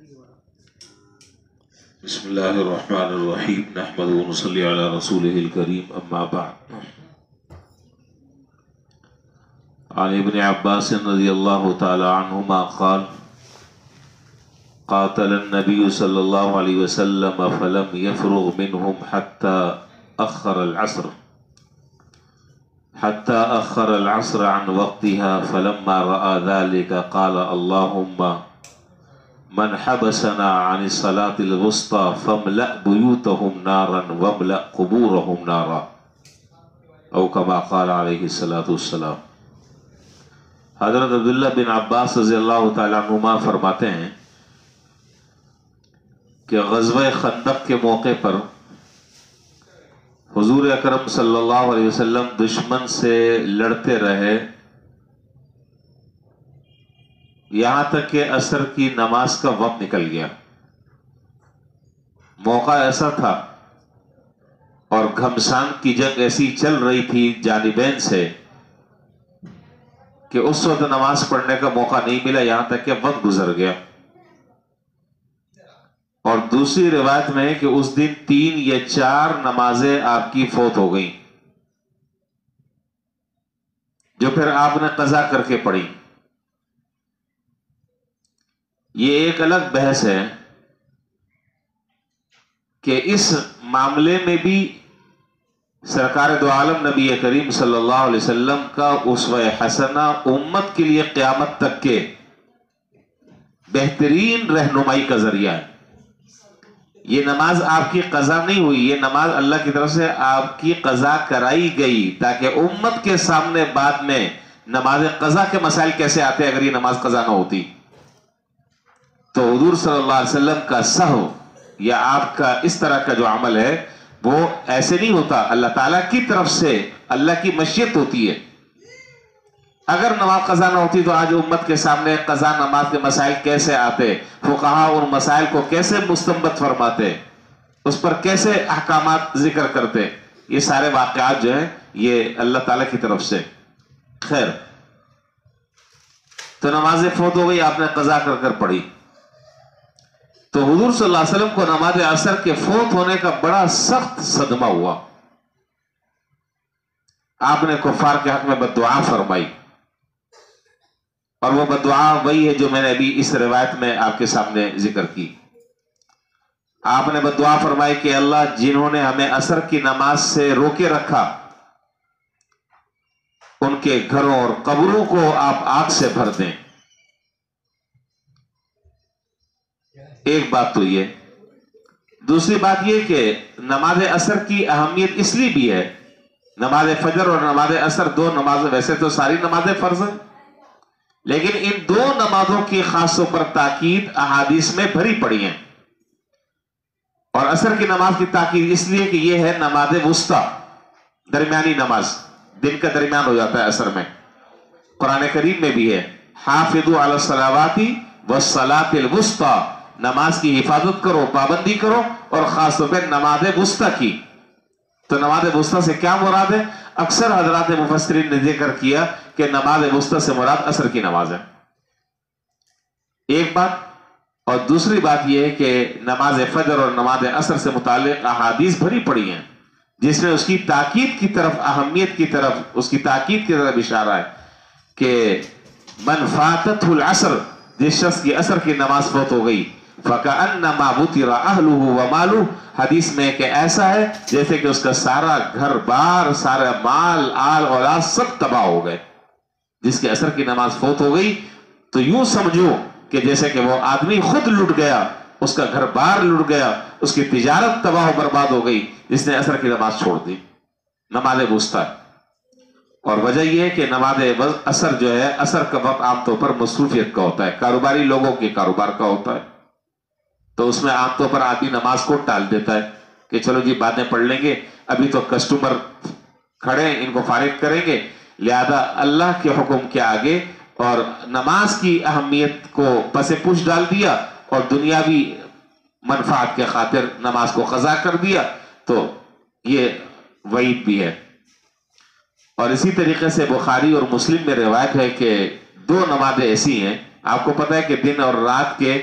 بسم اللہ الرحمن الرحیم نحمد و نصلی علی رسولہ الکریم اما بعد عن ابن عباس رضی اللہ تعالی عنہما قال قاتل النبی صلی اللہ علیہ وسلم فلم يفرغ منهم حتى أخر العصر عن وقتها فلما رأى ذلك قال اللهم من حبسنا عن الصلاة الوسطى فاملأ بيوتهم نارا واملأ قبورهم نارا او كما قال عليه الصلاة والسلام۔ حضرت عبداللہ بن عباس رضی اللہ تعالیٰ عنہما فرماتے ہیں کہ غزوہ خندق کے موقع پر حضور اکرم صلی اللہ علیہ وسلم دشمن سے لڑتے رہے یہاں تک کہ عصر کی نماز کا وقت نکل گیا۔ موقع ایسا تھا اور گھمسان کی جنگ ایسی چل رہی تھی جانبین سے کہ اس وقت نماز پڑھنے کا موقع نہیں ملا، یہاں تک کہ وقت گزر گیا۔ اور دوسری روایت میں ہے کہ اس دن 3 یا 4 نمازیں آپ کی فوت ہو گئیں جو پھر آپ نے قضا کر کے پڑھی۔ یہ ایک الگ بحث ہے کہ اس معاملے میں بھی سرکار دو عالم نبی کریم صلی اللہ علیہ وسلم کا اسوہ حسنہ امت کے لیے قیامت تک کے بہترین رہنمائی کا ذریعہ ہے۔ یہ نماز آپ کی قضا نہیں ہوئی، یہ نماز اللہ کی طرف سے آپ کی قضا کرائی گئی تاکہ امت کے سامنے بعد میں نماز قضا کے مسائل کیسے آتے اگر یہ نماز قضا نہ ہوتی۔ تو حضور صلی اللہ علیہ وسلم کا سہو یا آپ کا اس طرح کا جو عمل ہے وہ ایسے نہیں ہوتا، اللہ تعالیٰ کی طرف سے اللہ کی مشیت ہوتی ہے۔ اگر نماز قضا نہ ہوتی تو آج امت کے سامنے قضا نماز کے مسائل کیسے آتے، فقہا ان مسائل کو کیسے مستنبط فرماتے، اس پر کیسے احکامات ذکر کرتے۔ یہ سارے واقعات جو ہیں یہ اللہ تعالیٰ کی طرف سے۔ خیر، تو نماز فوت ہو گئی، آپ نے قضا کر کر پڑھی۔ تو حضور صلی اللہ علیہ وسلم کو نماز عصر کے فوت ہونے کا بڑا سخت صدمہ ہوا۔ آپ نے کفار کے حق میں بددعا فرمائی، اور وہ بددعا وہی ہے جو میں نے ابھی اس روایت میں آپ کے سامنے ذکر کی۔ آپ نے بددعا فرمائی کہ اللہ، جنہوں نے ہمیں عصر کی نماز سے روکے رکھا ان کے گھروں اور قبروں کو آپ آگ سے بھر دیں۔ ایک بات تو یہ، دوسری بات یہ کہ نماز عصر کی اہمیت اس لیے بھی ہے، نماز فجر اور نماز عصر 2 نمازیں، ویسے تو ساری نمازیں فرض ہیں لیکن ان 2 نمازوں کی خاص طور پر تاکید احادیث میں بھری پڑی ہیں۔ اور عصر کی نماز کی تاکید اس لیے کہ یہ ہے نماز وسطی، درمیانی نماز، دن کا درمیان ہو جاتا ہے عصر میں۔ قرآن کریم میں بھی ہے حافظوا علی الصلوات والصلاۃ الوسطی، نماز کی حفاظت کرو، پابندی کرو، اور خاص طور پہ نماز وسطی کی۔ تو نماز وسطی سے کیا مراد ہے؟ اکثر حضرات مفسرین نے ذکر کیا کہ نماز وسطی سے مراد عصر کی نماز ہے، ایک بات۔ اور دوسری بات یہ ہے کہ نماز فجر اور نماز عصر سے متعلق احادیث بھری پڑی ہیں جس میں اس کی تاکید کی طرف، اہمیت کی طرف، اس کی تاکید کی طرف اشارہ ہے کہ من فاتته العصر، جس شخص کی عصر کی نماز فوت ہو گئی، فَكَأَنَّمَا بُتِرَ أَهْلُهُ وَمَالُهُ، حدیث میں کہ ایسا ہے جیسے کہ اس کا سارا گھر بار، سارا مال، آل اولاد سب تباہ ہو گئے۔ جس کی عصر کی نماز فوت ہو گئی تو یوں سمجھو کہ جیسے کہ وہ آدمی خود لٹ گیا، اس کا گھر بار لٹ گیا، اس کی تجارت تباہ و برباد ہو گئی جس نے عصر کی نماز چھوڑ دی، نماز وسطی۔ اور وجہ یہ ہے کہ نماز عصر جو ہے، عصر کا وقت عام طور پر مصروفیت کا ہوتا ہے، کاروباری لوگوں کے کاروبار کا ہوتا ہے، تو اس میں عام طور پر آدمی نماز کو ٹال دیتا ہے کہ چلو جی بعد میں پڑھ لیں گے، ابھی تو کسٹمر کھڑے ہیں، ان کو فارغ کریں گے، لہذا اللہ کے حکم کے آگے اور نماز کی اہمیت کو پس پش ڈال دیا اور دنیاوی منفعت کے خاطر نماز کو قضا کر دیا، تو یہ وعید بھی ہے۔ اور اسی طریقے سے بخاری اور مسلم میں روایت ہے کہ 2 نمازیں ایسی ہیں، آپ کو پتہ ہے کہ دن اور رات کے